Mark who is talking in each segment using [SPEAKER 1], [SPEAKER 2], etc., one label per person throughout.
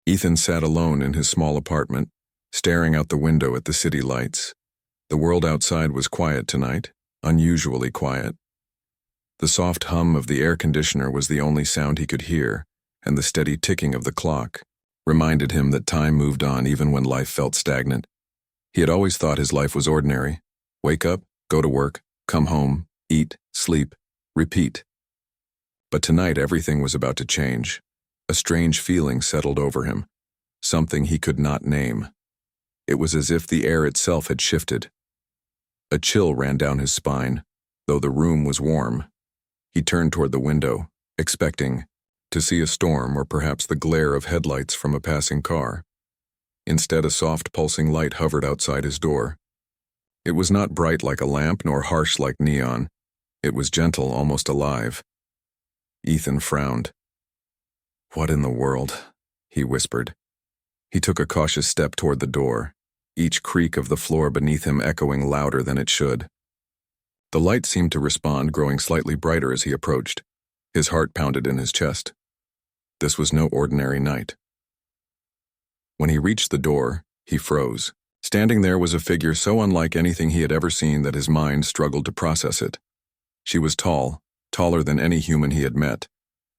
[SPEAKER 1] Ethan sat alone in his small apartment, staring out the window at the city lights. The world outside was quiet tonight, unusually quiet. The soft hum of the air conditioner was the only sound he could hear, and the steady ticking of the clock reminded him that time moved on even when life felt stagnant. He had always thought his life was ordinary. Wake up, go to work, come home, eat, sleep, repeat. But tonight everything was about to change. A strange feeling settled over him, something he could not name. It was as if the air itself had shifted. A chill ran down his spine, though the room was warm. He turned toward the window, expecting to see a storm or perhaps the glare of headlights from a passing car. Instead, a soft pulsing light hovered outside his door. It was not bright like a lamp nor harsh like neon. It was gentle, almost alive. Ethan frowned. "What in the world?" he whispered. He took a cautious step toward the door, each creak of the floor beneath him echoing louder than it should. The light seemed to respond, growing slightly brighter as he approached. His heart pounded in his chest. This was no ordinary night. When he reached the door, he froze. Standing there was a figure so unlike anything he had ever seen that his mind struggled to process it. She was tall, taller than any human he had met,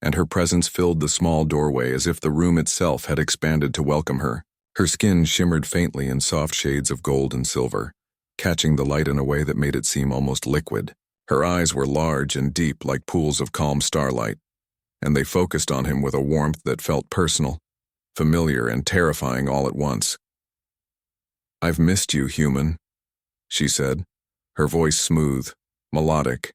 [SPEAKER 1] and her presence filled the small doorway as if the room itself had expanded to welcome her. Her skin shimmered faintly in soft shades of gold and silver, catching the light in a way that made it seem almost liquid. Her eyes were large and deep like pools of calm starlight, and they focused on him with a warmth that felt personal, familiar, and terrifying all at once. "I've missed you, human," she said, her voice smooth, melodic,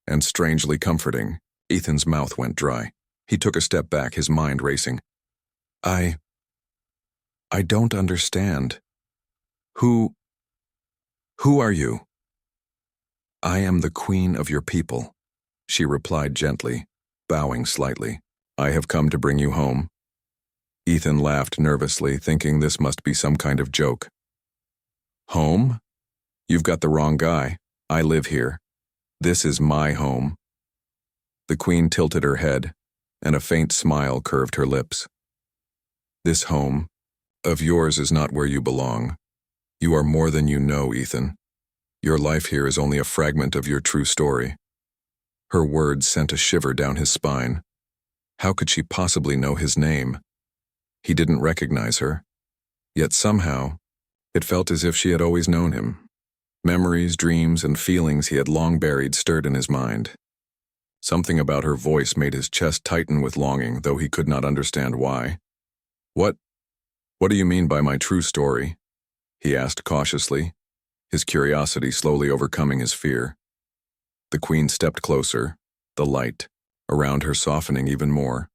[SPEAKER 1] and strangely comforting. Ethan's mouth went dry. He took a step back, his mind racing. I don't understand. Who are you?" "I am the queen of your people," she replied gently, bowing slightly. "I have come to bring you home." Ethan laughed nervously, thinking this must be some kind of joke. "Home? You've got the wrong guy. I live here. This is my home." The queen tilted her head, and a faint smile curved her lips. "This home of yours is not where you belong. You are more than you know, Ethan. Your life here is only a fragment of your true story." Her words sent a shiver down his spine. How could she possibly know his name? He didn't recognize her. Yet somehow, it felt as if she had always known him. Memories, dreams, and feelings he had long buried stirred in his mind. Something about her voice made his chest tighten with longing, though he could not understand why. What do you mean by my true story?" he asked cautiously, his curiosity slowly overcoming his fear. The queen stepped closer, the light around her softening even more.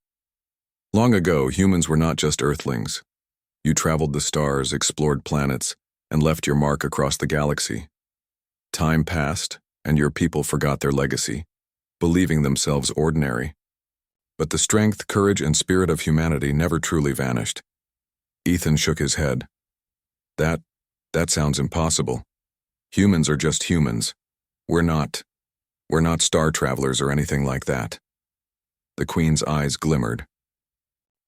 [SPEAKER 1] "Long ago, humans were not just earthlings. You traveled the stars, explored planets, and left your mark across the galaxy. Time passed, and your people forgot their legacy, believing themselves ordinary. But the strength, courage, and spirit of humanity never truly vanished." Ethan shook his head. That sounds impossible. Humans are just humans. We're not star travelers or anything like that." The queen's eyes glimmered.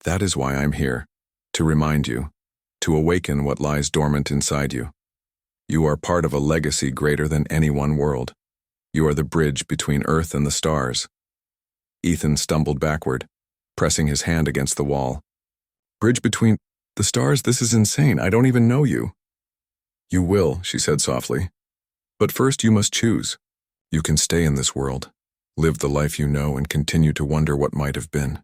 [SPEAKER 1] "That is why I'm here, to remind you, to awaken what lies dormant inside you. You are part of a legacy greater than any one world. You are the bridge between Earth and the stars." Ethan stumbled backward, pressing his hand against the wall. "Bridge between the stars? This is insane. I don't even know you." "You will," she said softly. "But first you must choose. You can stay in this world, live the life you know, and continue to wonder what might have been.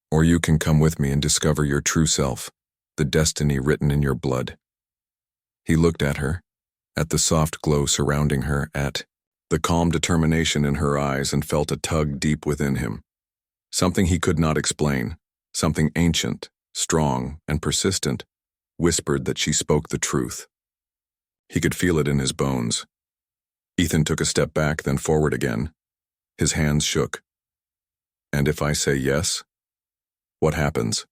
[SPEAKER 1] Or you can come with me and discover your true self, the destiny written in your blood." He looked at her, at the soft glow surrounding her, at the calm determination in her eyes, and felt a tug deep within him. Something he could not explain, something ancient, strong, and persistent, whispered that she spoke the truth. He could feel it in his bones. Ethan took a step back, then forward again. His hands shook. "And if I say yes, what happens?"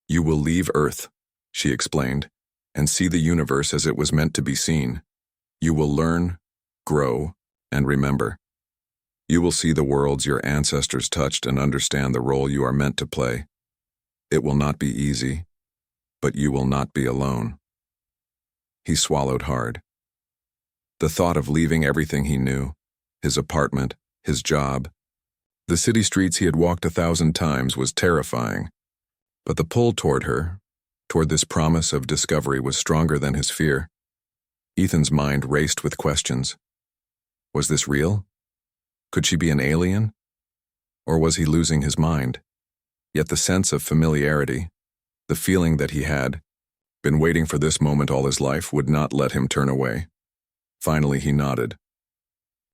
[SPEAKER 1] "You will leave Earth," she explained, "and see the universe as it was meant to be seen. You will learn, grow, and remember. You will see the worlds your ancestors touched and understand the role you are meant to play. It will not be easy, but you will not be alone. He swallowed hard. The thought of leaving everything he knew, his apartment, his job, the city streets he had walked 1,000 times was terrifying, but the pull toward her, toward this promise of discovery was stronger than his fear. Ethan's mind raced with questions. Was this real? Could she be an alien? Or was he losing his mind? Yet the sense of familiarity, the feeling that he had been waiting for this moment all his life, would not let him turn away. Finally, he nodded.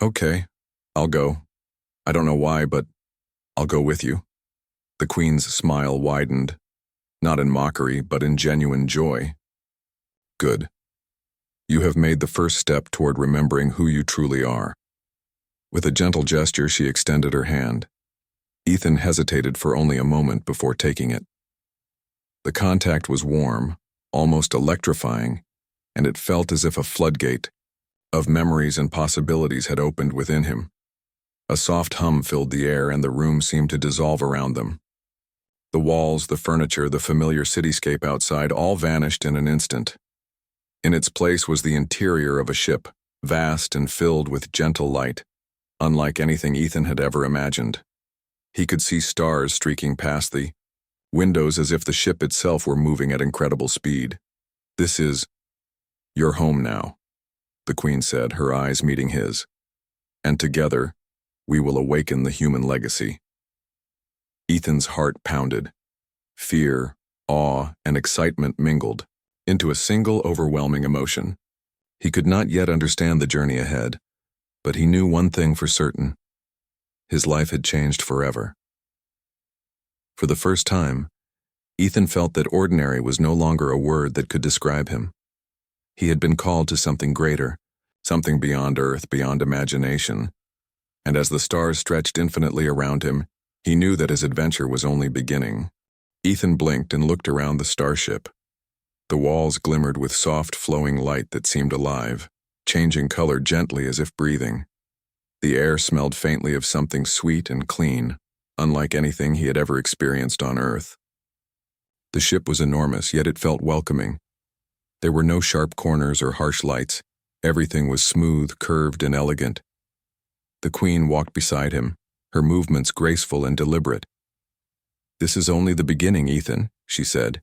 [SPEAKER 1] Okay, I'll go. I don't know why, but I'll go with you. The Queen's smile widened, not in mockery, but in genuine joy. Good. You have made the first step toward remembering who you truly are. With a gentle gesture, she extended her hand. Ethan hesitated for only a moment before taking it. The contact was warm, almost electrifying, and it felt as if a floodgate of memories and possibilities had opened within him. A soft hum filled the air, and the room seemed to dissolve around them. The walls, the furniture, the familiar cityscape outside all vanished in an instant. In its place was the interior of a ship, vast and filled with gentle light, unlike anything Ethan had ever imagined. He could see stars streaking past the windows as if the ship itself were moving at incredible speed. This is your home now, the Queen said, her eyes meeting his. And together, we will awaken the human legacy. Ethan's heart pounded. Fear, awe, and excitement mingled into a single overwhelming emotion. He could not yet understand the journey ahead, but he knew one thing for certain. His life had changed forever. For the first time, Ethan felt that ordinary was no longer a word that could describe him. He had been called to something greater, something beyond earth, beyond imagination, and as the stars stretched infinitely around him, he knew that his adventure was only beginning. Ethan blinked and looked around the starship. The walls glimmered with soft, flowing light that seemed alive, changing color gently as if breathing. The air smelled faintly of something sweet and clean, unlike anything he had ever experienced on Earth. The ship was enormous, yet it felt welcoming. There were no sharp corners or harsh lights. Everything was smooth, curved, and elegant. The Queen walked beside him, her movements graceful and deliberate. "This is only the beginning, Ethan," she said.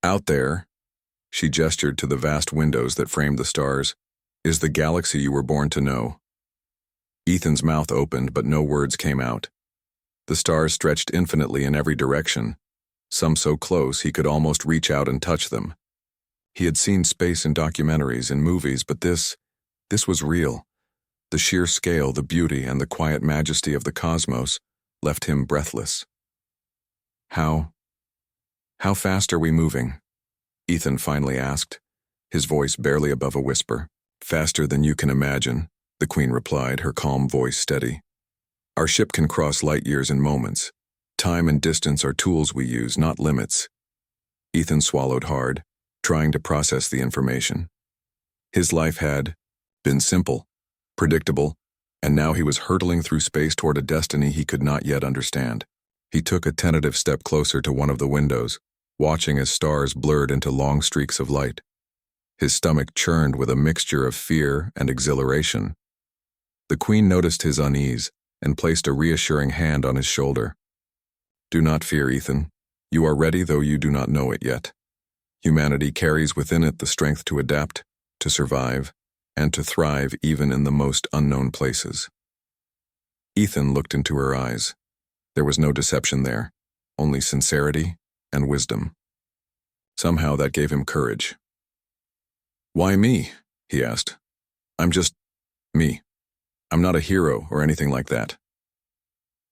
[SPEAKER 1] "Out there," she gestured to the vast windows that framed the stars, "is the galaxy you were born to know." Ethan's mouth opened, but no words came out. The stars stretched infinitely in every direction, some so close he could almost reach out and touch them. He had seen space in documentaries and movies, but this was real. The sheer scale, the beauty, and the quiet majesty of the cosmos left him breathless. How fast are we moving?" Ethan finally asked, his voice barely above a whisper. "Faster than you can imagine," the Queen replied, her calm voice steady. "Our ship can cross light years in moments. Time and distance are tools we use, not limits." Ethan swallowed hard, trying to process the information. His life had been simple, predictable, and now he was hurtling through space toward a destiny he could not yet understand. He took a tentative step closer to one of the windows, watching as stars blurred into long streaks of light. His stomach churned with a mixture of fear and exhilaration. The Queen noticed his unease and placed a reassuring hand on his shoulder. "Do not fear, Ethan. You are ready, though you do not know it yet. Humanity carries within it the strength to adapt, to survive, and to thrive even in the most unknown places." Ethan looked into her eyes. There was no deception there, only sincerity and wisdom. Somehow that gave him courage. "Why me?" he asked. "I'm just me. I'm not a hero or anything like that."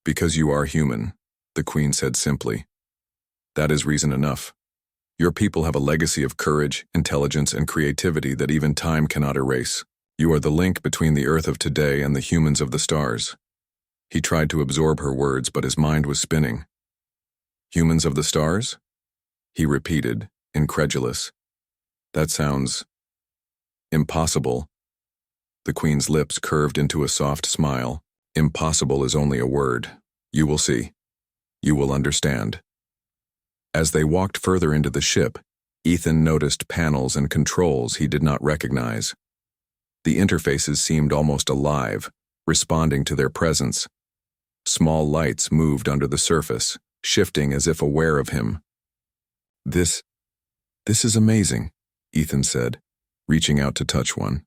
[SPEAKER 1] "Because you are human," the Queen said simply. "That is reason enough. Your people have a legacy of courage, intelligence, and creativity that even time cannot erase. You are the link between the Earth of today and the humans of the stars." He tried to absorb her words, but his mind was spinning. "Humans of the stars?" he repeated, incredulous. "That sounds impossible." The Queen's lips curved into a soft smile. "Impossible is only a word. You will see. You will understand." As they walked further into the ship, Ethan noticed panels and controls he did not recognize. The interfaces seemed almost alive, responding to their presence. Small lights moved under the surface, shifting as if aware of him. This is amazing, Ethan said, reaching out to touch one.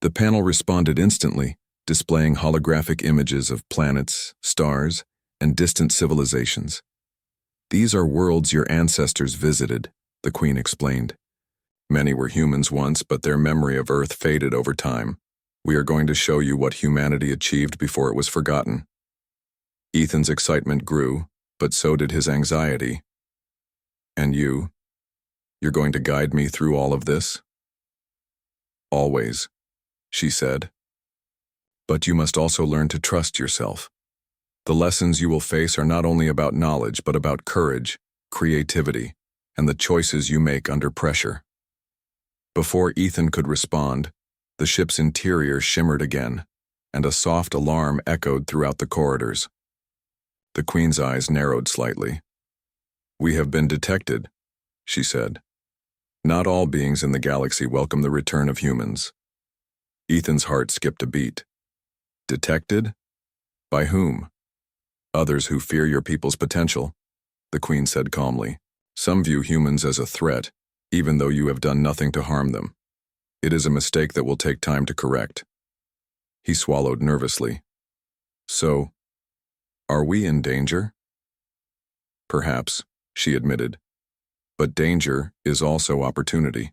[SPEAKER 1] The panel responded instantly, displaying holographic images of planets, stars, and distant civilizations. These are worlds your ancestors visited, the Queen explained. Many were humans once, but their memory of Earth faded over time. We are going to show you what humanity achieved before it was forgotten. Ethan's excitement grew, but so did his anxiety. And you're going to guide me through all of this? Always, she said. But you must also learn to trust yourself. The lessons you will face are not only about knowledge, but about courage, creativity, and the choices you make under pressure. Before Ethan could respond, the ship's interior shimmered again, and a soft alarm echoed throughout the corridors. The Queen's eyes narrowed slightly. "We have been detected," she said. "Not all beings in the galaxy welcome the return of humans." Ethan's heart skipped a beat. "Detected? By whom?" "Others who fear your people's potential," the Queen said calmly. "Some view humans as a threat, even though you have done nothing to harm them. It is a mistake that will take time to correct." He swallowed nervously. "So, are we in danger?" "Perhaps," she admitted. "But danger is also opportunity.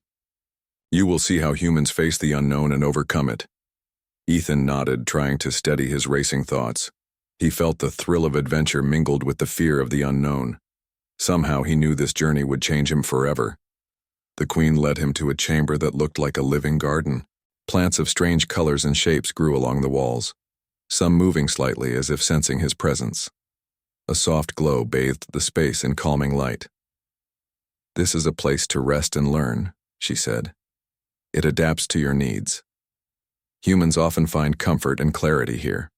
[SPEAKER 1] You will see how humans face the unknown and overcome it." Ethan nodded, trying to steady his racing thoughts. He felt the thrill of adventure mingled with the fear of the unknown. Somehow he knew this journey would change him forever. The Queen led him to a chamber that looked like a living garden. Plants of strange colors and shapes grew along the walls, some moving slightly as if sensing his presence. A soft glow bathed the space in calming light. "This is a place to rest and learn," she said. "It adapts to your needs. Humans often find comfort and clarity here."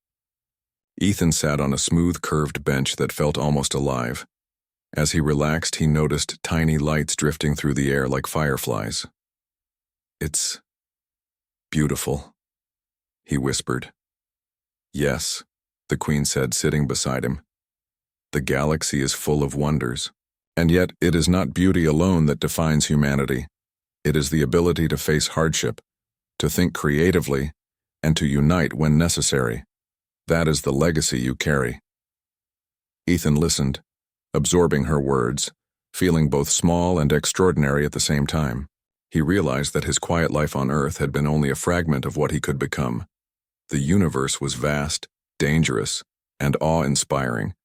[SPEAKER 1] Ethan sat on a smooth, curved bench that felt almost alive. As he relaxed, he noticed tiny lights drifting through the air like fireflies. "It's beautiful," he whispered. "Yes," the Queen said, sitting beside him. "The galaxy is full of wonders. And yet, it is not beauty alone that defines humanity. It is the ability to face hardship, to think creatively, and to unite when necessary. That is the legacy you carry." Ethan listened, absorbing her words, feeling both small and extraordinary at the same time. He realized that his quiet life on Earth had been only a fragment of what he could become. The universe was vast, dangerous, and awe-inspiring,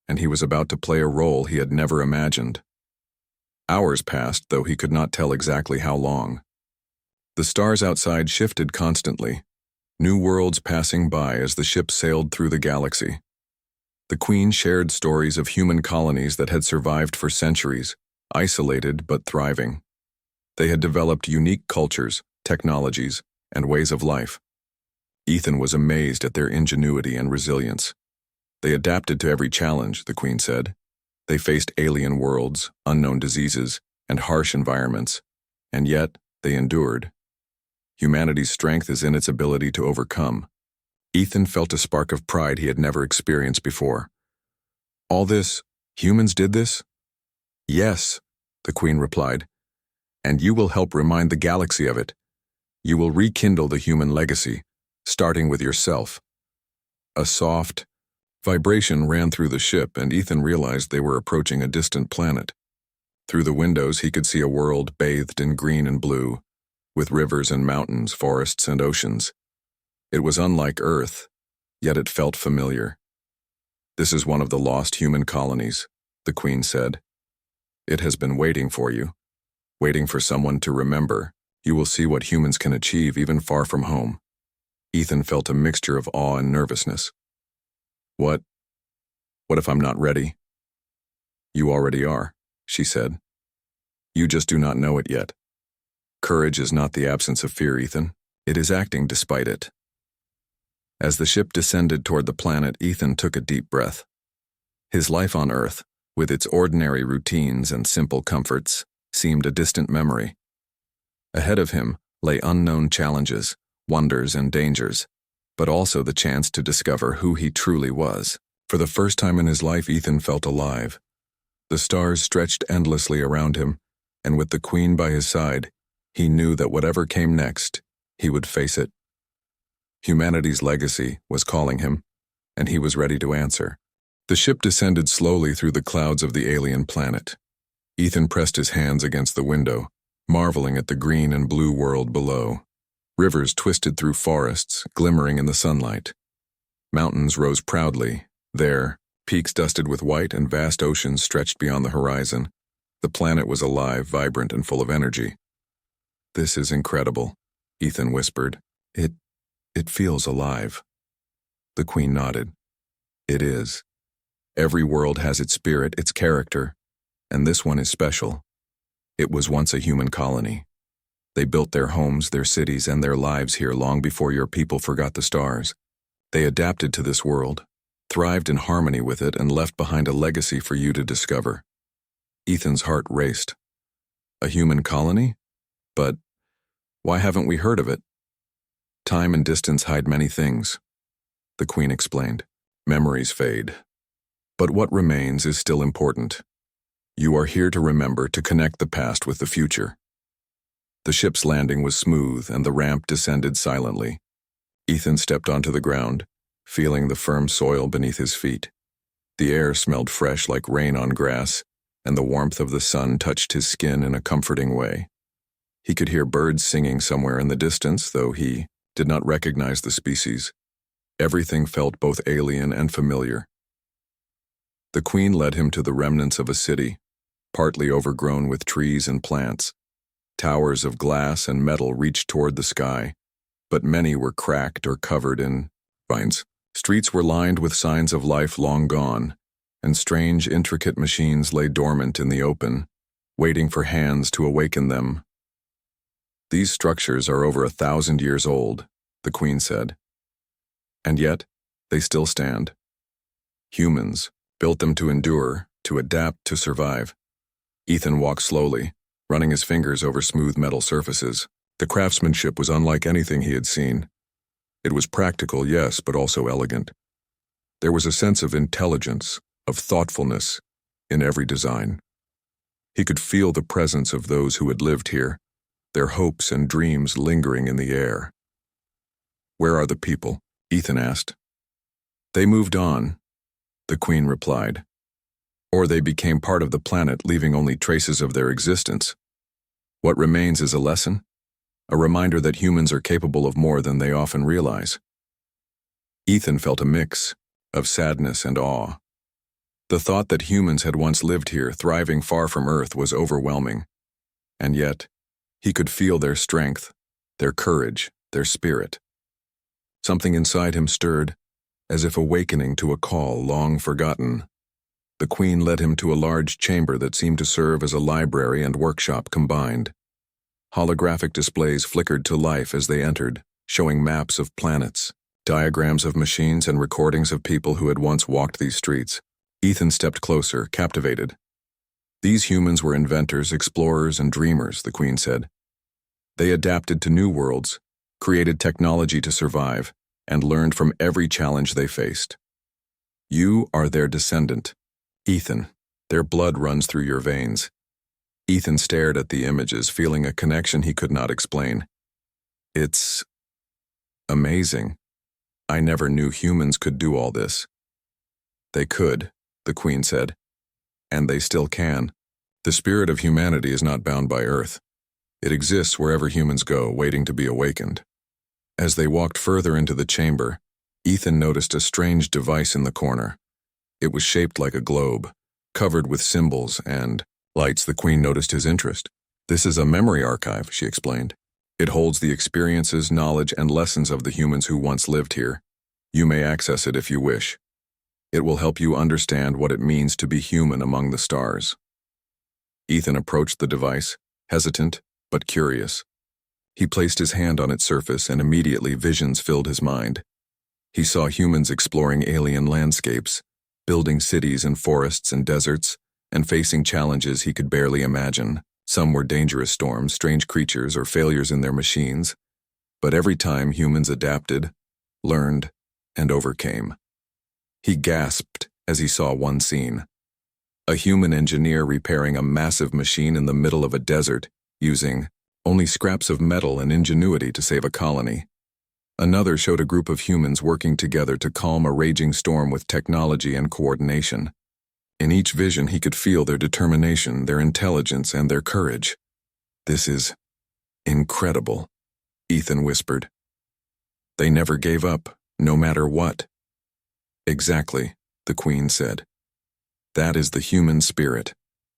[SPEAKER 1] and he was about to play a role he had never imagined. Hours passed, though he could not tell exactly how long. The stars outside shifted constantly, new worlds passing by as the ship sailed through the galaxy. The Queen shared stories of human colonies that had survived for centuries, isolated but thriving. They had developed unique cultures, technologies, and ways of life. Ethan was amazed at their ingenuity and resilience. They adapted to every challenge, the Queen said. They faced alien worlds, unknown diseases, and harsh environments, and yet they endured. Humanity's strength is in its ability to overcome. Ethan felt a spark of pride he had never experienced before. "All this, humans did this?" "Yes," the Queen replied. "And you will help remind the galaxy of it. You will rekindle the human legacy, starting with yourself." A soft vibration ran through the ship, and Ethan realized they were approaching a distant planet. Through the windows, he could see a world bathed in green and blue, with rivers and mountains, forests and oceans. It was unlike Earth, yet it felt familiar. "This is one of the lost human colonies," the Queen said. "It has been waiting for you, waiting for someone to remember. You will see what humans can achieve even far from home." Ethan felt a mixture of awe and nervousness. What if I'm not ready?" "You already are," she said. "You just do not know it yet. Courage is not the absence of fear, Ethan. It is acting despite it." As the ship descended toward the planet, Ethan took a deep breath. His life on Earth, with its ordinary routines and simple comforts, seemed a distant memory. Ahead of him lay unknown challenges, wonders, and dangers, but also the chance to discover who he truly was. For the first time in his life, Ethan felt alive. The stars stretched endlessly around him, and with the Queen by his side, he knew that whatever came next, he would face it. Humanity's legacy was calling him, and he was ready to answer. The ship descended slowly through the clouds of the alien planet. Ethan pressed his hands against the window, marveling at the green and blue world below. Rivers twisted through forests, glimmering in the sunlight. Mountains rose proudly. There, peaks dusted with white and vast oceans stretched beyond the horizon. The planet was alive, vibrant, and full of energy. "This is incredible," Ethan whispered. It feels alive." The Queen nodded. "It is. Every world has its spirit, its character, and this one is special. It was once a human colony. They built their homes, their cities, and their lives here long before your people forgot the stars. They adapted to this world, thrived in harmony with it, and left behind a legacy for you to discover." Ethan's heart raced. A human colony? But why haven't we heard of it? Time and distance hide many things, the Queen explained. Memories fade. But what remains is still important. You are here to remember, to connect the past with the future. The ship's landing was smooth, and the ramp descended silently. Ethan stepped onto the ground, feeling the firm soil beneath his feet. The air smelled fresh like rain on grass, and the warmth of the sun touched his skin in a comforting way. He could hear birds singing somewhere in the distance, though he did not recognize the species. Everything felt both alien and familiar. The Queen led him to the remnants of a city, partly overgrown with trees and plants. Towers of glass and metal reached toward the sky, but many were cracked or covered in vines. Streets were lined with signs of life long gone, and strange, intricate machines lay dormant in the open, waiting for hands to awaken them. "These structures are over 1,000 years old," the Queen said. "And yet, they still stand. Humans built them to endure, to adapt, to survive." Ethan walked slowly, running his fingers over smooth metal surfaces. The craftsmanship was unlike anything he had seen. It was practical, yes, but also elegant. There was a sense of intelligence, of thoughtfulness, in every design. He could feel the presence of those who had lived here, their hopes and dreams lingering in the air. "Where are the people?" Ethan asked. "They moved on," the Queen replied. "Or they became part of the planet, leaving only traces of their existence. What remains is a lesson, a reminder that humans are capable of more than they often realize." Ethan felt a mix of sadness and awe. The thought that humans had once lived here, thriving far from Earth, was overwhelming. And yet, he could feel their strength, their courage, their spirit. Something inside him stirred, as if awakening to a call long forgotten. The Queen led him to a large chamber that seemed to serve as a library and workshop combined. Holographic displays flickered to life as they entered, showing maps of planets, diagrams of machines, and recordings of people who had once walked these streets. Ethan stepped closer, captivated. "These humans were inventors, explorers, and dreamers," the Queen said. "They adapted to new worlds, created technology to survive, and learned from every challenge they faced. You are their descendant, Ethan. Their blood runs through your veins." Ethan stared at the images, feeling a connection he could not explain. "It's amazing. I never knew humans could do all this." "They could," the Queen said, "and they still can. The spirit of humanity is not bound by Earth. It exists wherever humans go, waiting to be awakened." As they walked further into the chamber, Ethan noticed a strange device in the corner. It was shaped like a globe, covered with symbols and lights. The Queen noticed his interest. "This is a memory archive," she explained. "It holds the experiences, knowledge, and lessons of the humans who once lived here. You may access it if you wish. It will help you understand what it means to be human among the stars." Ethan approached the device, hesitant but curious. He placed his hand on its surface, and immediately visions filled his mind. He saw humans exploring alien landscapes, building cities in forests and deserts, and facing challenges he could barely imagine. Some were dangerous storms, strange creatures, or failures in their machines. But every time humans adapted, learned, and overcame. He gasped as he saw one scene. A human engineer repairing a massive machine in the middle of a desert, using only scraps of metal and ingenuity to save a colony. Another showed a group of humans working together to calm a raging storm with technology and coordination. In each vision he could feel their determination, their intelligence, and their courage. "This is incredible," Ethan whispered. "They never gave up, no matter what." "Exactly," the Queen said. "That is the human spirit.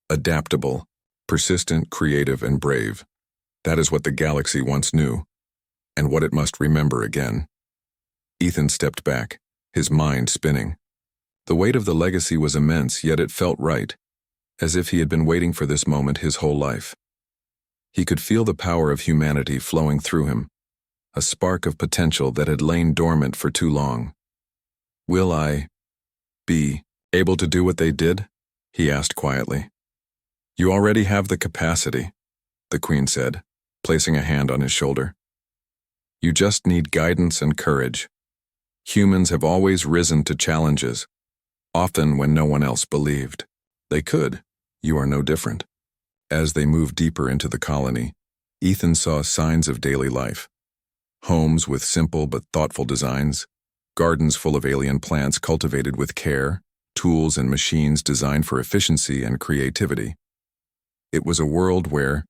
[SPEAKER 1] Adaptable, persistent, creative, and brave. That is what the galaxy once knew, and what it must remember again." Ethan stepped back, his mind spinning. The weight of the legacy was immense, yet it felt right, as if he had been waiting for this moment his whole life. He could feel the power of humanity flowing through him, a spark of potential that had lain dormant for too long. "Will I be able to do what they did?" he asked quietly. "You already have the capacity," the Queen said, placing a hand on his shoulder. "You just need guidance and courage. Humans have always risen to challenges, often when no one else believed they could. You are no different." As they moved deeper into the colony, Ethan saw signs of daily life. Homes with simple but thoughtful designs, gardens full of alien plants cultivated with care, tools and machines designed for efficiency and creativity. It was a world where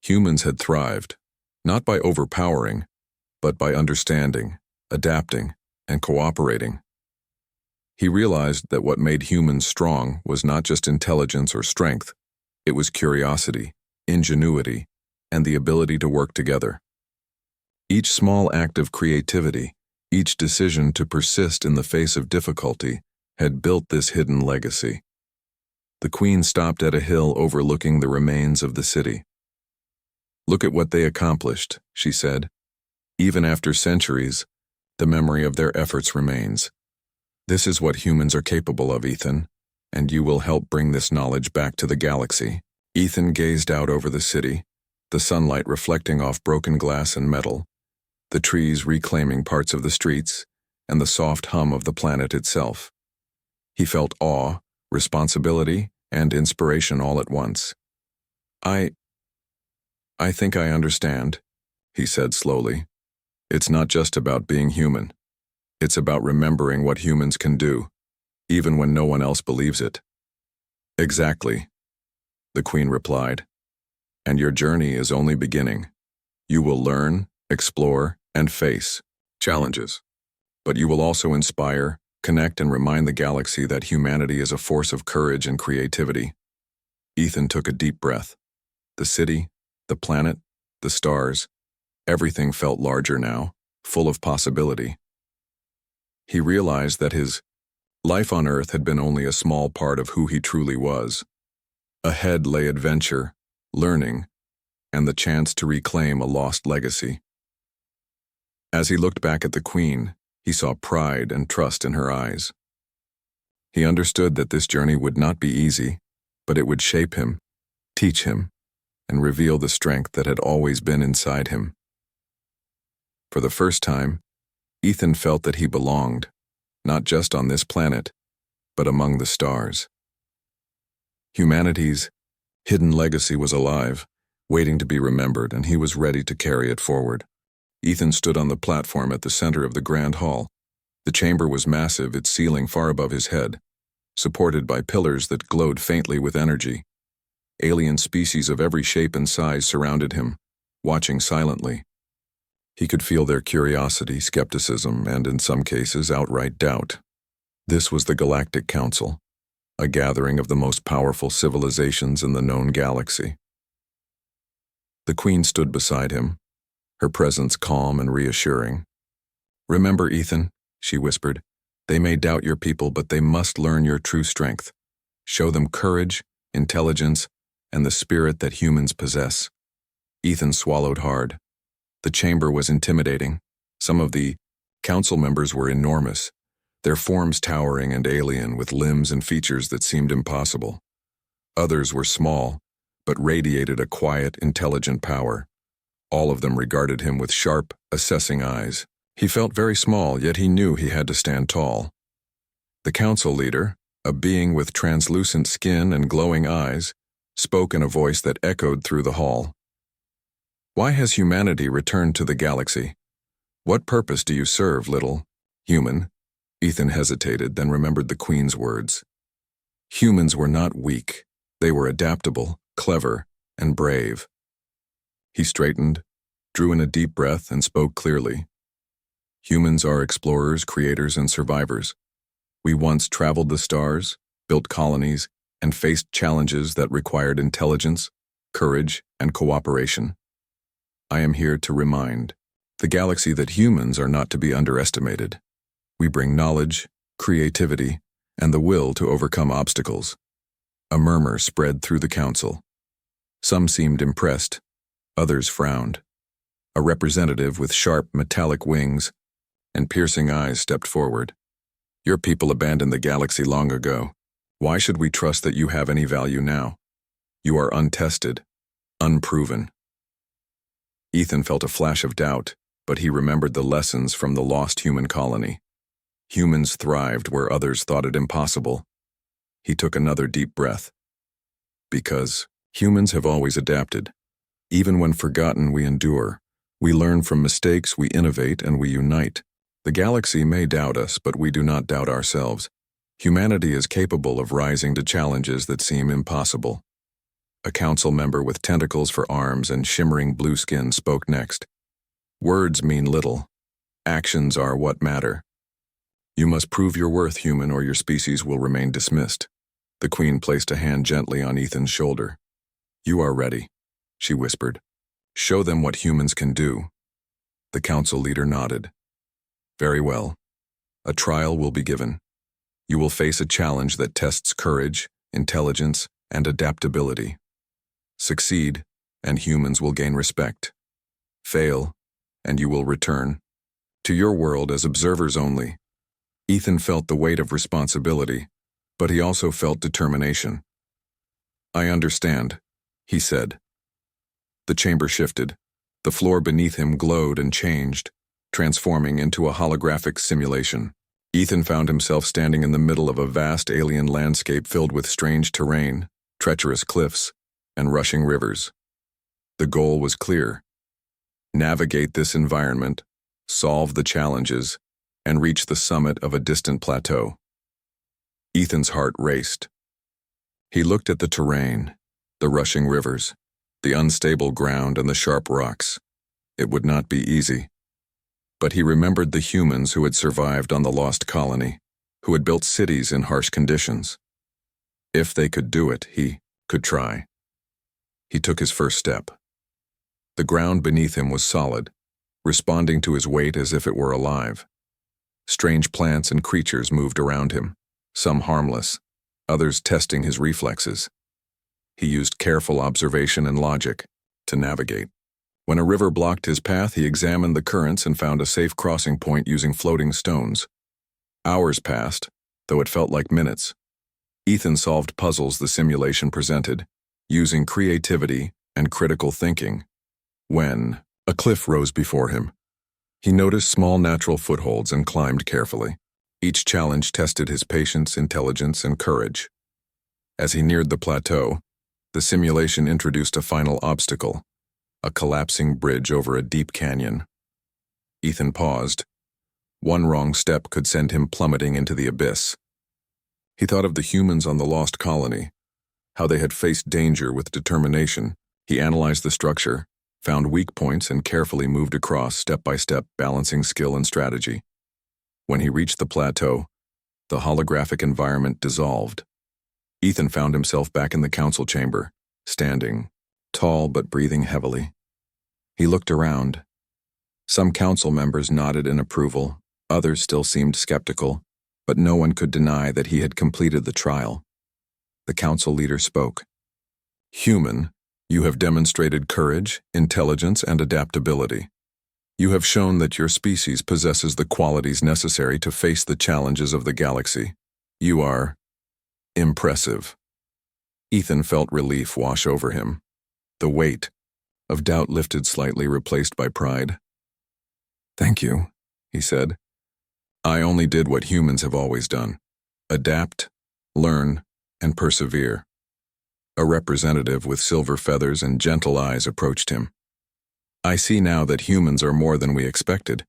[SPEAKER 1] humans had thrived, not by overpowering, but by understanding, adapting, and cooperating. He realized that what made humans strong was not just intelligence or strength, it was curiosity, ingenuity, and the ability to work together. Each small act of creativity, each decision to persist in the face of difficulty, had built this hidden legacy. The Queen stopped at a hill overlooking the remains of the city. "Look at what they accomplished," she said. "Even after centuries, the memory of their efforts remains. This is what humans are capable of, Ethan, and you will help bring this knowledge back to the galaxy." Ethan gazed out over the city, the sunlight reflecting off broken glass and metal, the trees reclaiming parts of the streets, and the soft hum of the planet itself. He felt awe, responsibility, and inspiration all at once. I think I understand," he said slowly. "It's not just about being human. It's about remembering what humans can do, even when no one else believes it." "Exactly," the Queen replied. "And your journey is only beginning. You will learn, explore, and face challenges. But you will also inspire, connect, and remind the galaxy that humanity is a force of courage and creativity." Ethan took a deep breath. The city, the planet, the stars, everything felt larger now, full of possibility. He realized that his life on Earth had been only a small part of who he truly was. Ahead lay adventure, learning, and the chance to reclaim a lost legacy. As he looked back at the Queen, he saw pride and trust in her eyes. He understood that this journey would not be easy, but it would shape him, teach him, and reveal the strength that had always been inside him. For the first time, Ethan felt that he belonged, not just on this planet, but among the stars. Humanity's hidden legacy was alive, waiting to be remembered, and he was ready to carry it forward. Ethan stood on the platform at the center of the grand hall. The chamber was massive, its ceiling far above his head, supported by pillars that glowed faintly with energy. Alien species of every shape and size surrounded him, watching silently. He could feel their curiosity, skepticism, and in some cases, outright doubt. This was the Galactic Council, a gathering of the most powerful civilizations in the known galaxy. The Queen stood beside him, her presence calm and reassuring. "Remember, Ethan," she whispered, "they may doubt your people, but they must learn your true strength. Show them courage, intelligence, and the spirit that humans possess." Ethan swallowed hard. The chamber was intimidating. Some of the council members were enormous, their forms towering and alien with limbs and features that seemed impossible. Others were small, but radiated a quiet, intelligent power. All of them regarded him with sharp, assessing eyes. He felt very small, yet he knew he had to stand tall. The council leader, a being with translucent skin and glowing eyes, spoke in a voice that echoed through the hall. "Why has humanity returned to the galaxy? What purpose do you serve, little human?" Ethan hesitated, then remembered the Queen's words. Humans were not weak. They were adaptable, clever, and brave. He straightened, drew in a deep breath, and spoke clearly. "Humans are explorers, creators, and survivors. We once traveled the stars, built colonies, and faced challenges that required intelligence, courage, and cooperation. I am here to remind the galaxy that humans are not to be underestimated. We bring knowledge, creativity, and the will to overcome obstacles." A murmur spread through the council. Some seemed impressed, others frowned. A representative with sharp, metallic wings and piercing eyes stepped forward. "Your people abandoned the galaxy long ago. Why should we trust that you have any value now? You are untested, unproven." Ethan felt a flash of doubt, but he remembered the lessons from the lost human colony. Humans thrived where others thought it impossible. He took another deep breath. Because humans have always adapted. Even when forgotten, we endure. We learn from mistakes, we innovate, and we unite. The galaxy may doubt us, but we do not doubt ourselves. Humanity is capable of rising to challenges that seem impossible. A council member with tentacles for arms and shimmering blue skin spoke next. "Words mean little. Actions are what matter. You must prove your worth, human, or your species will remain dismissed." The Queen placed a hand gently on Ethan's shoulder. "You are ready," she whispered. "Show them what humans can do." The council leader nodded. "Very well. A trial will be given. You will face a challenge that tests courage, intelligence, and adaptability. Succeed, and humans will gain respect. Fail, and you will return to your world as observers only." Ethan felt the weight of responsibility, but he also felt determination. "I understand," he said. The chamber shifted. The floor beneath him glowed and changed, transforming into a holographic simulation. Ethan found himself standing in the middle of a vast alien landscape filled with strange terrain, treacherous cliffs, and rushing rivers. The goal was clear: navigate this environment, solve the challenges, and reach the summit of a distant plateau. Ethan's heart raced. He looked at the terrain, the rushing rivers, the unstable ground, and the sharp rocks. It would not be easy. But he remembered the humans who had survived on the lost colony, who had built cities in harsh conditions. If they could do it, he could try. He took his first step. The ground beneath him was solid, responding to his weight as if it were alive. Strange plants and creatures moved around him, some harmless, others testing his reflexes. He used careful observation and logic to navigate. When a river blocked his path, he examined the currents and found a safe crossing point using floating stones. Hours passed, though it felt like minutes. Ethan solved puzzles the simulation presented, using creativity and critical thinking. When a cliff rose before him, he noticed small natural footholds and climbed carefully. Each challenge tested his patience, intelligence, and courage. As he neared the plateau, the simulation introduced a final obstacle, a collapsing bridge over a deep canyon. Ethan paused. One wrong step could send him plummeting into the abyss. He thought of the humans on the lost colony, how they had faced danger with determination. He analyzed the structure, found weak points, and carefully moved across step by step, balancing skill and strategy. When he reached the plateau, the holographic environment dissolved. Ethan found himself back in the council chamber, standing, tall but breathing heavily. He looked around. Some council members nodded in approval, others still seemed skeptical, but no one could deny that he had completed the trial. The council leader spoke. "Human, you have demonstrated courage, intelligence, and adaptability. You have shown that your species possesses the qualities necessary to face the challenges of the galaxy. You are impressive. Ethan felt relief wash over him. The weight of doubt lifted slightly, replaced by pride. Thank you, he said. I only did what humans have always done. Adapt, learn, and persevere. A representative with silver feathers and gentle eyes approached him. I see now that humans are more than we expected.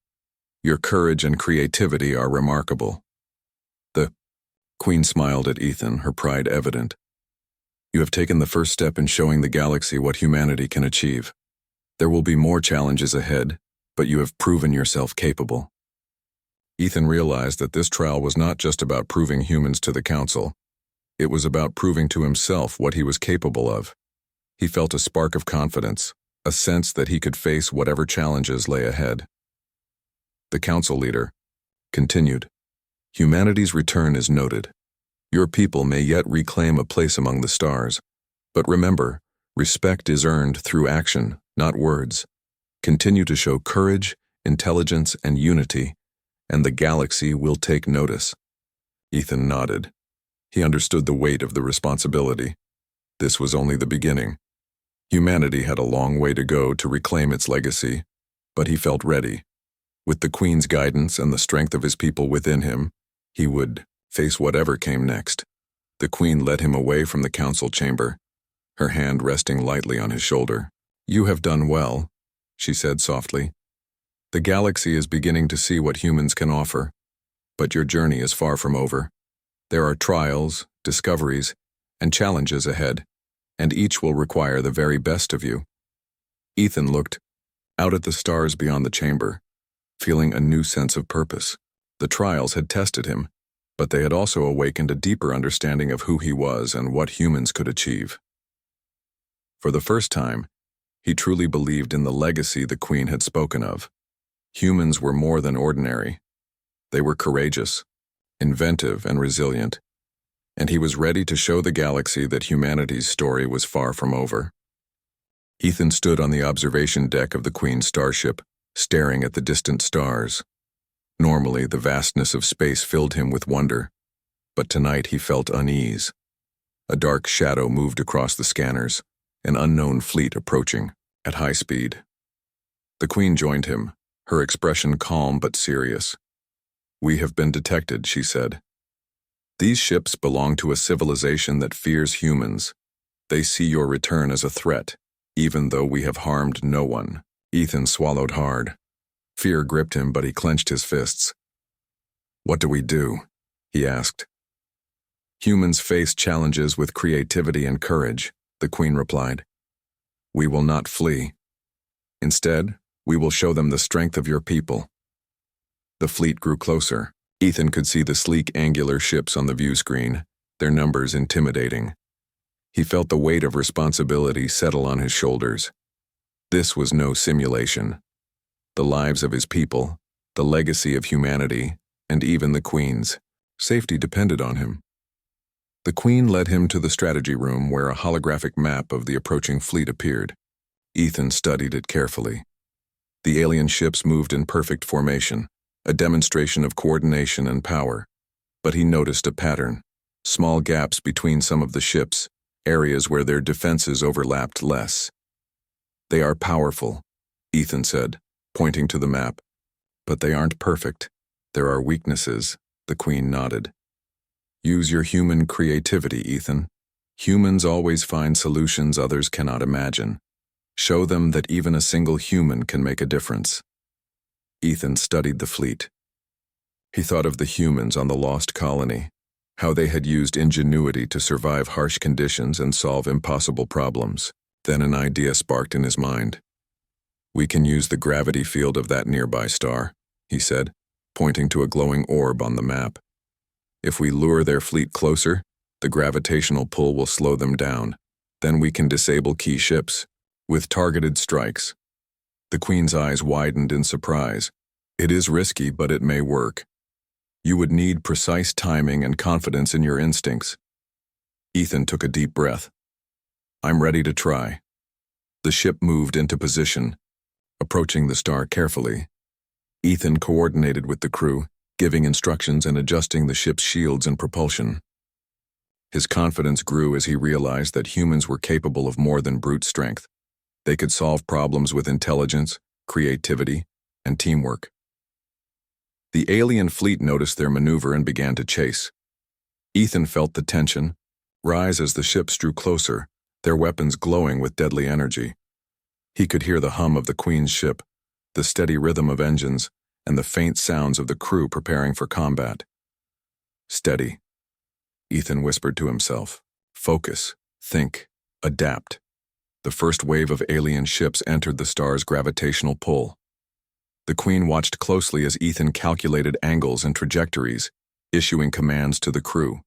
[SPEAKER 1] Your courage and creativity are remarkable. The Queen smiled at Ethan, her pride evident. You have taken the first step in showing the galaxy what humanity can achieve. There will be more challenges ahead, but you have proven yourself capable. Ethan realized that this trial was not just about proving humans to the Council. It was about proving to himself what he was capable of. He felt a spark of confidence, a sense that he could face whatever challenges lay ahead. The Council leader continued. Humanity's return is noted. Your people may yet reclaim a place among the stars. But remember, respect is earned through action, not words. Continue to show courage, intelligence, and unity, and the galaxy will take notice. Ethan nodded. He understood the weight of the responsibility. This was only the beginning. Humanity had a long way to go to reclaim its legacy, but he felt ready. With the Queen's guidance and the strength of his people within him, he would face whatever came next. The Queen led him away from the council chamber, her hand resting lightly on his shoulder. You have done well, she said softly. The galaxy is beginning to see what humans can offer, but your journey is far from over. There are trials, discoveries, and challenges ahead, and each will require the very best of you. Ethan looked out at the stars beyond the chamber, feeling a new sense of purpose. The trials had tested him, but they had also awakened a deeper understanding of who he was and what humans could achieve. For the first time, he truly believed in the legacy the Queen had spoken of. Humans were more than ordinary. They were courageous, inventive, and resilient, and he was ready to show the galaxy that humanity's story was far from over. Ethan stood on the observation deck of the Queen's starship, staring at the distant stars. Normally, the vastness of space filled him with wonder, but tonight he felt unease. A dark shadow moved across the scanners, an unknown fleet approaching at high speed. The Queen joined him, her expression calm but serious. We have been detected, she said. These ships belong to a civilization that fears humans. They see your return as a threat, even though we have harmed no one. Ethan swallowed hard. Fear gripped him, but he clenched his fists. What do we do? He asked. Humans face challenges with creativity and courage, the Queen replied. We will not flee. Instead, we will show them the strength of your people. The fleet grew closer. Ethan could see the sleek angular ships on the view screen, their numbers intimidating. He felt the weight of responsibility settle on his shoulders. This was no simulation. The lives of his people, the legacy of humanity, and even the Queen's safety depended on him. The Queen led him to the strategy room where a holographic map of the approaching fleet appeared. Ethan studied it carefully. The alien ships moved in perfect formation, a demonstration of coordination and power. But he noticed a pattern, small gaps between some of the ships, areas where their defenses overlapped less. They are powerful, Ethan said, pointing to the map. But they aren't perfect. There are weaknesses, the Queen nodded. Use your human creativity, Ethan. Humans always find solutions others cannot imagine. Show them that even a single human can make a difference. Ethan studied the fleet. He thought of the humans on the lost colony, how they had used ingenuity to survive harsh conditions and solve impossible problems. Then an idea sparked in his mind. We can use the gravity field of that nearby star, he said, pointing to a glowing orb on the map. If we lure their fleet closer, the gravitational pull will slow them down. Then we can disable key ships with targeted strikes. The Queen's eyes widened in surprise. It is risky, but it may work. You would need precise timing and confidence in your instincts. Ethan took a deep breath. I'm ready to try. The ship moved into position. approaching the star carefully. Ethan coordinated with the crew, giving instructions and adjusting the ship's shields and propulsion. His confidence grew as he realized that humans were capable of more than brute strength. They could solve problems with intelligence, creativity, and teamwork. The alien fleet noticed their maneuver and began to chase. Ethan felt the tension rise as the ships drew closer, their weapons glowing with deadly energy. He could hear the hum of the Queen's ship, the steady rhythm of engines, and the faint sounds of the crew preparing for combat. Steady, Ethan whispered to himself. Focus, think, adapt. The first wave of alien ships entered the star's gravitational pull. The Queen watched closely as Ethan calculated angles and trajectories, issuing commands to the crew.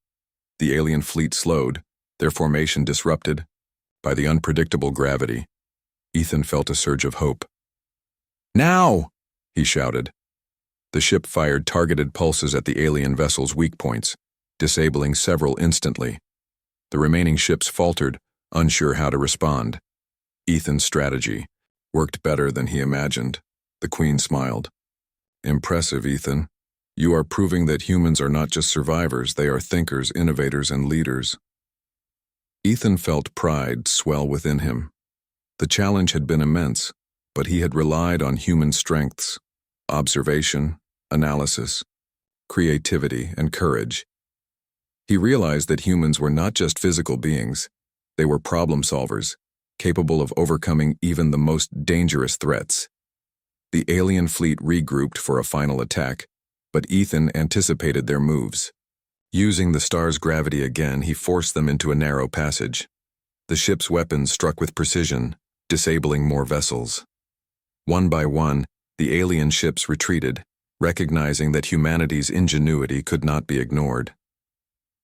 [SPEAKER 1] The alien fleet slowed, their formation disrupted. By the unpredictable gravity, Ethan felt a surge of hope. "Now!" he shouted. The ship fired targeted pulses at the alien vessel's weak points, disabling several instantly. The remaining ships faltered, unsure how to respond. Ethan's strategy worked better than he imagined. The Queen smiled. "Impressive, Ethan. You are proving that humans are not just survivors, they are thinkers, innovators, and leaders." Ethan felt pride swell within him. The challenge had been immense, but he had relied on human strengths, observation, analysis, creativity, and courage. He realized that humans were not just physical beings, they were problem solvers, capable of overcoming even the most dangerous threats. The alien fleet regrouped for a final attack, but Ethan anticipated their moves. Using the star's gravity again, he forced them into a narrow passage. The ship's weapons struck with precision, disabling more vessels. One by one, the alien ships retreated, recognizing that humanity's ingenuity could not be ignored.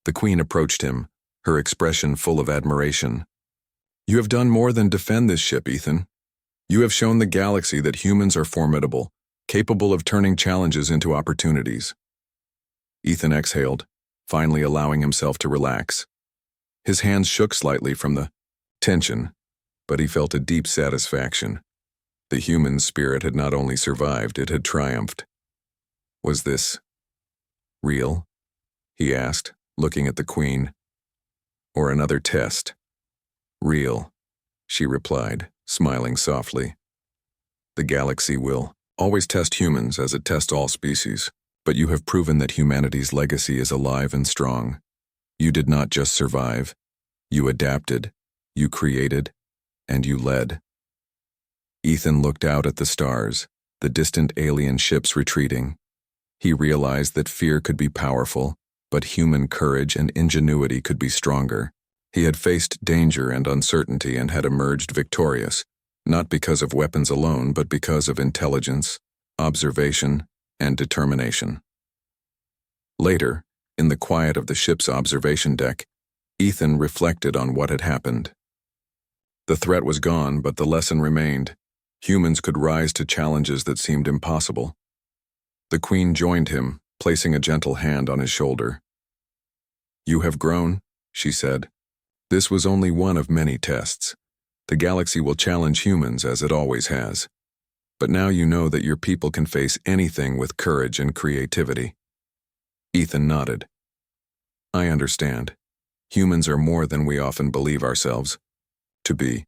[SPEAKER 1] The Queen approached him, her expression full of admiration. "You have done more than defend this ship, Ethan. You have shown the galaxy that humans are formidable, capable of turning challenges into opportunities." Ethan exhaled, finally allowing himself to relax. His hands shook slightly from the tension, but he felt a deep satisfaction. The human spirit had not only survived, it had triumphed. "Was this real?" he asked, looking at the Queen. "Or another test?" "Real," she replied, smiling softly. "The galaxy will always test humans as it tests all species, but you have proven that humanity's legacy is alive and strong. You did not just survive, you adapted, you created, and you led." Ethan looked out at the stars, the distant alien ships retreating. He realized that fear could be powerful, but human courage and ingenuity could be stronger. He had faced danger and uncertainty and had emerged victorious, not because of weapons alone, but because of intelligence, observation, and determination. Later, in the quiet of the ship's observation deck, Ethan reflected on what had happened. The threat was gone, but the lesson remained. Humans could rise to challenges that seemed impossible. The Queen joined him, placing a gentle hand on his shoulder. "You have grown," she said. "This was only one of many tests. The galaxy will challenge humans as it always has. But now you know that your people can face anything with courage and creativity." Ethan nodded. "I understand. Humans are more than we often believe ourselves to be.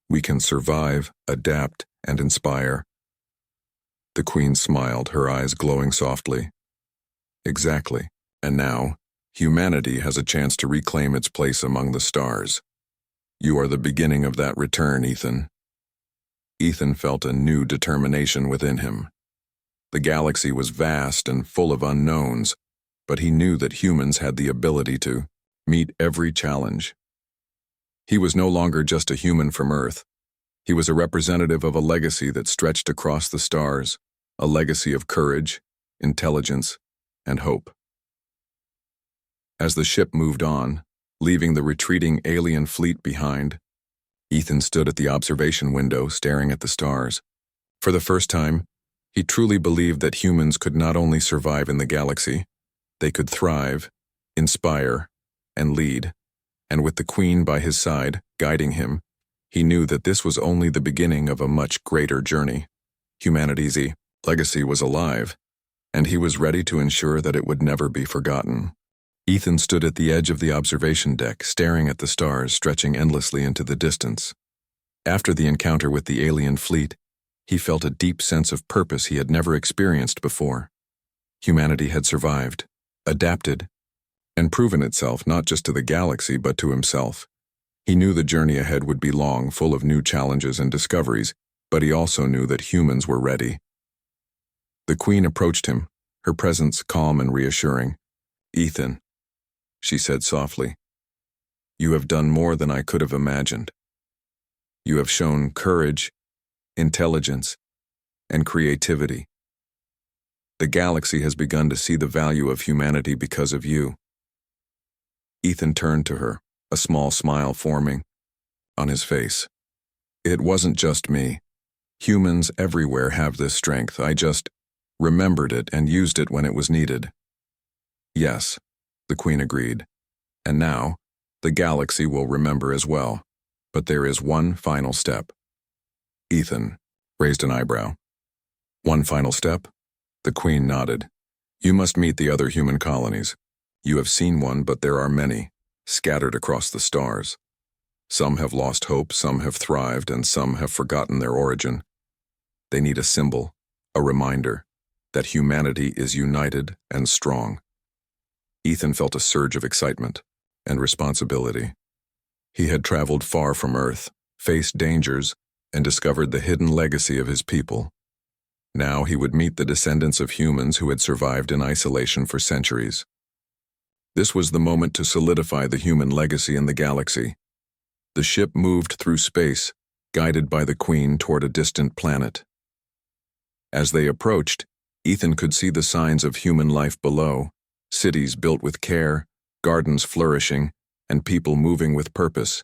[SPEAKER 1] We can survive, adapt, and inspire." The Queen smiled, her eyes glowing softly. "Exactly. And now, humanity has a chance to reclaim its place among the stars. You are the beginning of that return, Ethan." Ethan felt a new determination within him. The galaxy was vast and full of unknowns, but he knew that humans had the ability to meet every challenge. He was no longer just a human from Earth. He was a representative of a legacy that stretched across the stars, a legacy of courage, intelligence, and hope. As the ship moved on, leaving the retreating alien fleet behind, Ethan stood at the observation window staring at the stars. For the first time, he truly believed that humans could not only survive in the galaxy, they could thrive, inspire, and lead. And with the Queen by his side, guiding him, he knew that this was only the beginning of a much greater journey. Humanity's legacy was alive, and he was ready to ensure that it would never be forgotten. Ethan stood at the edge of the observation deck, staring at the stars stretching endlessly into the distance. After the encounter with the alien fleet, he felt a deep sense of purpose he had never experienced before. Humanity had survived, adapted, and proven itself not just to the galaxy but to himself. He knew the journey ahead would be long, full of new challenges and discoveries, but he also knew that humans were ready. The Queen approached him, her presence calm and reassuring. "Ethan," she said softly, "you have done more than I could have imagined. You have shown courage, intelligence, and creativity. The galaxy has begun to see the value of humanity because of you." Ethan turned to her, a small smile forming on his face. "It wasn't just me. Humans everywhere have this strength. I just remembered it and used it when it was needed." "Yes," the Queen agreed. "And now, the galaxy will remember as well. But there is one final step." Ethan raised an eyebrow. "One final step?" The Queen nodded. "You must meet the other human colonies. You have seen one, but there are many, scattered across the stars. Some have lost hope, some have thrived, and some have forgotten their origin. They need a symbol, a reminder, that humanity is united and strong." Ethan felt a surge of excitement and responsibility. He had traveled far from Earth, faced dangers, and discovered the hidden legacy of his people. Now he would meet the descendants of humans who had survived in isolation for centuries. This was the moment to solidify the human legacy in the galaxy. The ship moved through space, guided by the Queen toward a distant planet. As they approached, Ethan could see the signs of human life below, cities built with care, gardens flourishing, and people moving with purpose.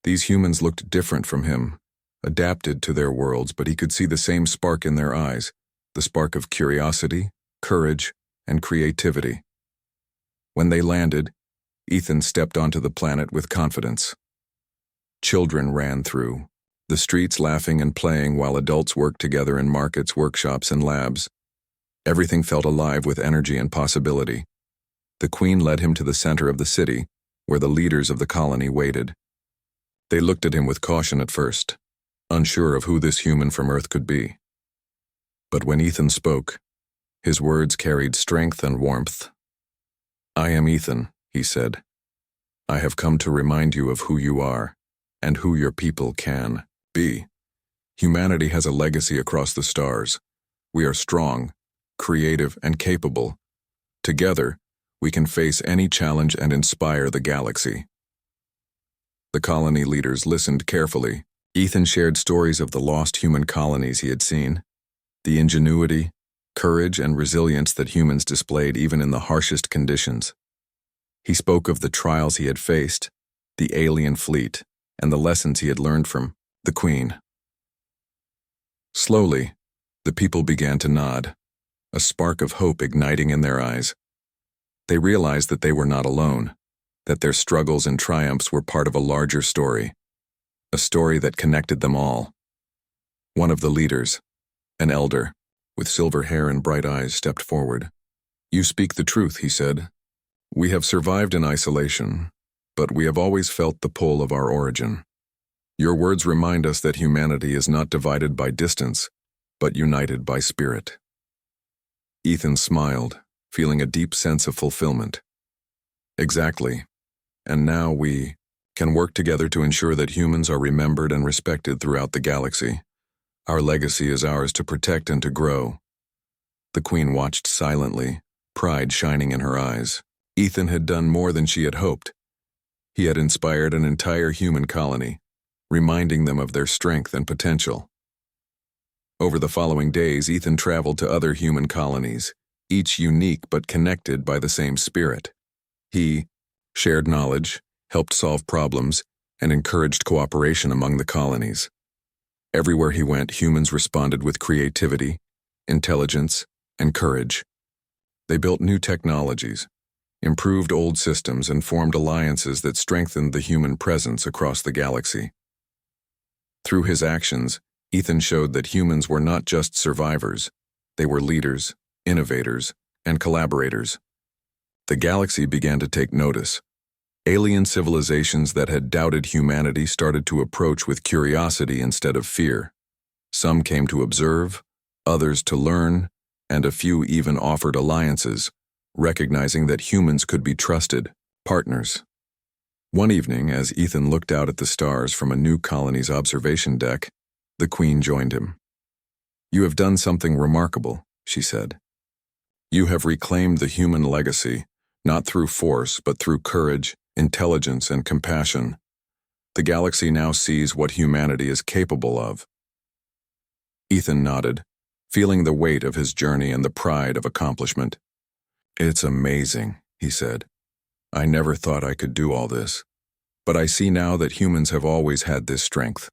[SPEAKER 1] These humans looked different from him, adapted to their worlds, but he could see the same spark in their eyes, the spark of curiosity, courage, and creativity. When they landed, Ethan stepped onto the planet with confidence. Children ran through the streets laughing and playing while adults worked together in markets, workshops, and labs. Everything felt alive with energy and possibility. The Queen led him to the center of the city, where the leaders of the colony waited. They looked at him with caution at first, unsure of who this human from Earth could be. But when Ethan spoke, his words carried strength and warmth. "I am Ethan," he said. "I have come to remind you of who you are, and who your people can be. Humanity has a legacy across the stars. We are strong, creative, and capable. Together, we can face any challenge and inspire the galaxy." The colony leaders listened carefully. Ethan shared stories of the lost human colonies he had seen, the ingenuity, courage, and resilience that humans displayed even in the harshest conditions. He spoke of the trials he had faced, the alien fleet, and the lessons he had learned from the Queen. Slowly, the people began to nod, a spark of hope igniting in their eyes. They realized that they were not alone, that their struggles and triumphs were part of a larger story, a story that connected them all. One of the leaders, an elder, with silver hair and bright eyes, stepped forward. "You speak the truth," he said. "We have survived in isolation, but we have always felt the pull of our origin. Your words remind us that humanity is not divided by distance, but united by spirit." Ethan smiled, feeling a deep sense of fulfillment. "Exactly. And now we can work together to ensure that humans are remembered and respected throughout the galaxy. Our legacy is ours to protect and to grow." The Queen watched silently, pride shining in her eyes. Ethan had done more than she had hoped. He had inspired an entire human colony, reminding them of their strength and potential. Over the following days, Ethan traveled to other human colonies, each unique but connected by the same spirit. He shared knowledge, helped solve problems, and encouraged cooperation among the colonies. Everywhere he went, humans responded with creativity, intelligence, and courage. They built new technologies, improved old systems, and formed alliances that strengthened the human presence across the galaxy. Through his actions, Ethan showed that humans were not just survivors, they were leaders, innovators, and collaborators. The galaxy began to take notice. Alien civilizations that had doubted humanity started to approach with curiosity instead of fear. Some came to observe, others to learn, and a few even offered alliances, recognizing that humans could be trusted partners. One evening, as Ethan looked out at the stars from a new colony's observation deck, the Queen joined him. "You have done something remarkable," she said. "You have reclaimed the human legacy, not through force, but through courage, intelligence, and compassion. The galaxy now sees what humanity is capable of." Ethan nodded, feeling the weight of his journey and the pride of accomplishment. "It's amazing," he said. "I never thought I could do all this. But I see now that humans have always had this strength.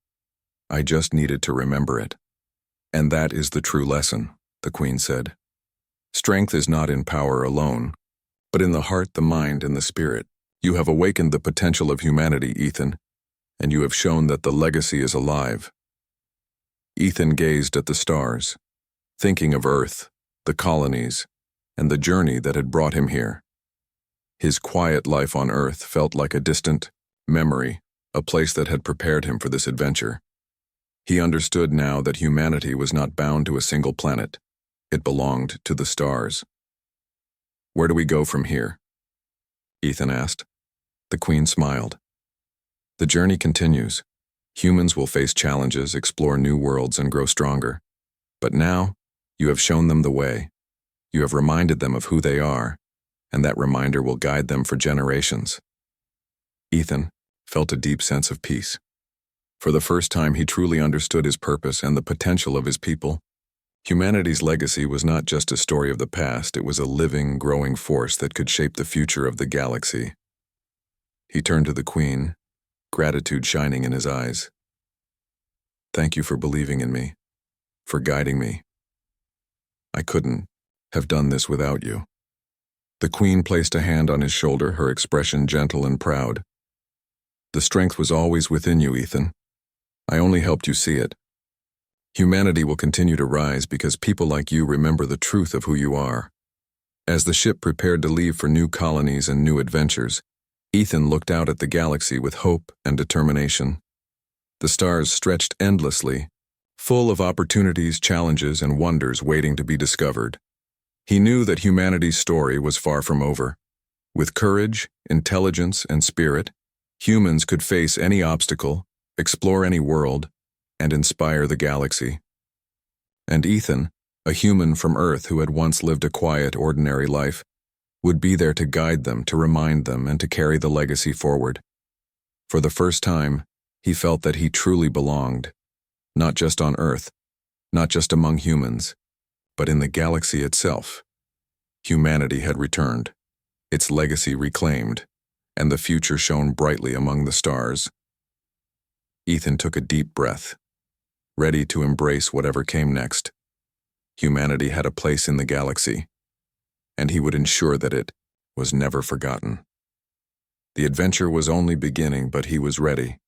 [SPEAKER 1] I just needed to remember it. And that is the true lesson," the Queen said. "Strength is not in power alone, but in the heart, the mind, and the spirit. You have awakened the potential of humanity, Ethan, and you have shown that the legacy is alive." Ethan gazed at the stars, thinking of Earth, the colonies, and the journey that had brought him here. His quiet life on Earth felt like a distant memory, a place that had prepared him for this adventure. He understood now that humanity was not bound to a single planet. It belonged to the stars. "Where do we go from here?" Ethan asked. The Queen smiled. "The journey continues. Humans will face challenges, explore new worlds, and grow stronger. But now, you have shown them the way. You have reminded them of who they are, and that reminder will guide them for generations." Ethan felt a deep sense of peace. For the first time, he truly understood his purpose and the potential of his people. Humanity's legacy was not just a story of the past, it was a living, growing force that could shape the future of the galaxy. He turned to the Queen, gratitude shining in his eyes. "Thank you for believing in me, for guiding me. I couldn't have done this without you." The Queen placed a hand on his shoulder, her expression gentle and proud. "The strength was always within you, Ethan. I only helped you see it. Humanity will continue to rise because people like you remember the truth of who you are." As the ship prepared to leave for new colonies and new adventures, Ethan looked out at the galaxy with hope and determination. The stars stretched endlessly, full of opportunities, challenges, and wonders waiting to be discovered. He knew that humanity's story was far from over. With courage, intelligence, and spirit, humans could face any obstacle, explore any world, and inspire the galaxy. And Ethan, a human from Earth who had once lived a quiet, ordinary life, would be there to guide them, to remind them, and to carry the legacy forward. For the first time, he felt that he truly belonged, not just on Earth, not just among humans, but in the galaxy itself. Humanity had returned, its legacy reclaimed, and the future shone brightly among the stars. Ethan took a deep breath, ready to embrace whatever came next. Humanity had a place in the galaxy, and he would ensure that it was never forgotten. The adventure was only beginning, but he was ready.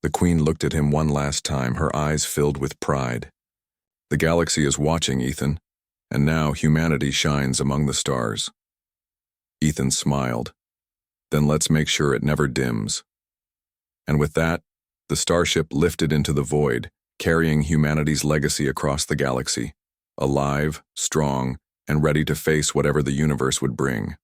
[SPEAKER 1] The Queen looked at him one last time, her eyes filled with pride. "The galaxy is watching, Ethan, and now humanity shines among the stars." Ethan smiled. "Then let's make sure it never dims." And with that, the starship lifted into the void, carrying humanity's legacy across the galaxy, alive, strong, and ready to face whatever the universe would bring.